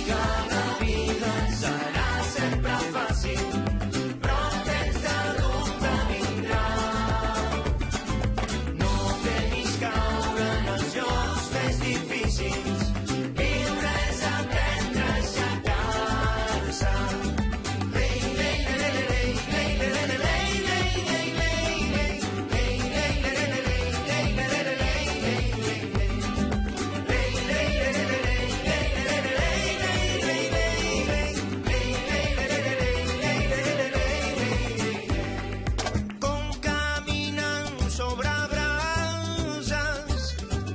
que la vida serà sempre fàcil, però el temps de dubte vindrà. No temis caure en els llocs més difícils, viure és aprendre a aixecar-se. Com caminant sobre brases,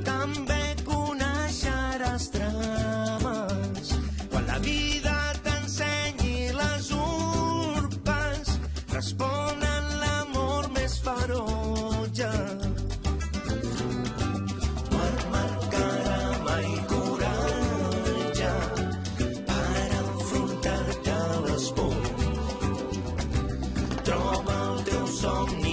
també coneixeràs trames. Quan la vida t'ensenyi les urpes, respon en l'amor més ferotge. No et marcarà mai coratge per enfrontar-te a les pors. Troba el teu somni